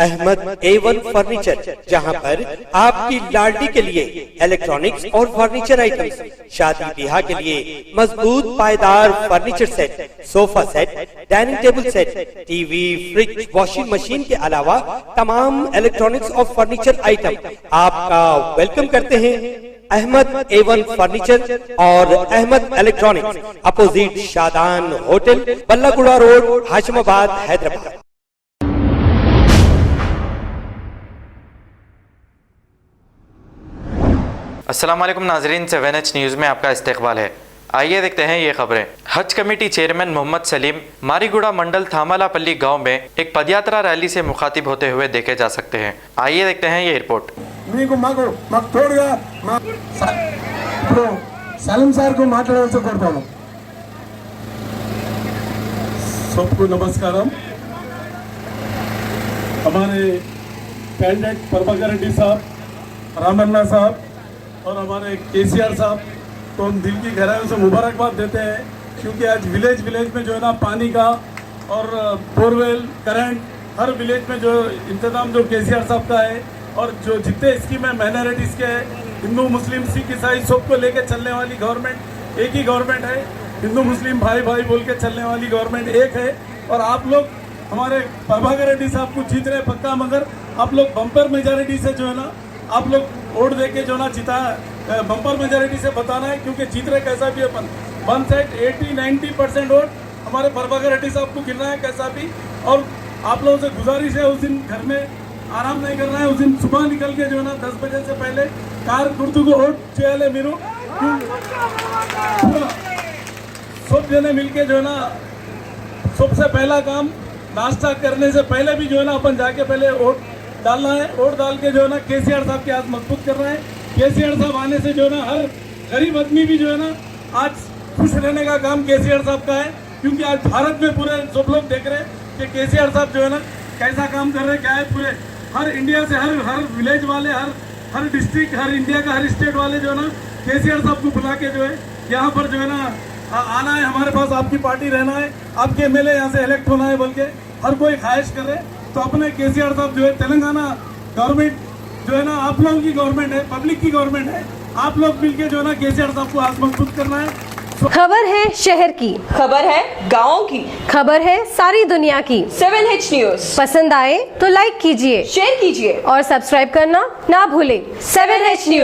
Ahmad A1 furniture, जहां पर आपकी लाडली के लिए इलेक्ट्रॉनिक्स और फर्नीचर आइटम्स, शादी ब्याह के लिए मजबूत पायदार furniture set, sofa set, dining table set, TV, fridge, washing machine के अलावा तमाम इलेक्ट्रॉनिक्स और फर्नीचर आइटम आपका वेलकम करते हैं। अहमद A1 फर्नीचर और Ahmed electronics, opposite Shadan hotel, Ballaguda road, Hashimabad, Hyderabad. अस्सलाम वालेकुम नाजरीन, 7H न्यूज़ में आपका इस्तकबाल है। आइए देखते हैं ये खबरें। हज कमेटी चेयरमैन मोहम्मद सलीम मारीगुड़ा मंडल थामालापल्ली गांव में एक पदयात्रा रैली से मुखातिब होते हुए देखे जा सकते हैं। आइए देखते हैं ये रिपोर्ट। सलीम सर को सबको नमस्कारम। हमारे कैंडिडेट प्रभाकर रेड्डी साहब, रामन्ना साहब और हमारे केसीआर साहब को हम दिल की गहराइयों से मुबारकबाद देते हैं, क्योंकि आज विलेज में जो है ना पानी का और बोरवेल, करंट, हर विलेज में जो इंतजाम जो केसीआर साहब का है और जो जितने स्कीम है माइनॉरिटीज़ के हिंदू मुस्लिम सिख ईसाई सबको लेके चलने वाली गवर्नमेंट एक ही गवर्नमेंट है। हिंदू मुस्लिम भाई भाई बोल के चलने वाली गवर्नमेंट एक है। और आप लोग हमारे प्रभाकर रेड्डी साहब को जीत रहे पक्का, मगर आप लोग बम्पर मेजॉरिटी से जो है ना आप लोग वोट दे के जो ना जिता, बम्पर मेजॉरिटी से बताना है, क्योंकि जीत रहे कैसा भी अपन 1 साइड 80-90% वोट हमारे प्रभाकर रेड्डी साहब को गिरना है कैसा भी। और आप लोगों से गुजारिश है, उस दिन घर में आराम नहीं करना है, उस दिन सुबह निकल के जो है ना 10 बजे से पहले कार कुर्तू को वोट चेहले मिलो, सब जने मिल के जो है ना सबसे पहला काम नाश्ता करने से पहले भी जो है ना अपन जाके पहले वोट डालना है। वोट डाल के जो है ना केसीआर साहब के आज मजबूत करना है। केसीआर साहब आने से जो है ना हर गरीब आदमी भी जो है ना आज खुश रहने का काम केसीआर साहब का है, क्योंकि आज भारत में पूरे सब लोग देख रहे हैं कि केसीआर साहब जो है ना कैसा काम कर रहे हैं, क्या है। पूरे हर इंडिया से हर विलेज वाले, हर डिस्ट्रिक्ट, हर इंडिया का हर स्टेट वाले जो है ना केसीआर साहब को बुला के जो है यहाँ पर जो है ना आना है, हमारे पास आपकी पार्टी रहना है, आपके एमएलए यहाँ से इलेक्ट होना है बोल के हर कोई ख्वाहिश कर रहे। तो अपने केसीआर साहब जो है तेलंगाना गवर्नमेंट जो है ना आप लोगों की गवर्नमेंट है, पब्लिक की गवर्नमेंट है, आप लोग मिलके जो है ना केसीआर साहब को आज मजबूत करना है। खबर है शहर की, खबर है गाँव की, खबर है सारी दुनिया की। 7H न्यूज़ पसंद आए तो लाइक कीजिए, शेयर कीजिए और सब्सक्राइब करना ना भूले। 7H news.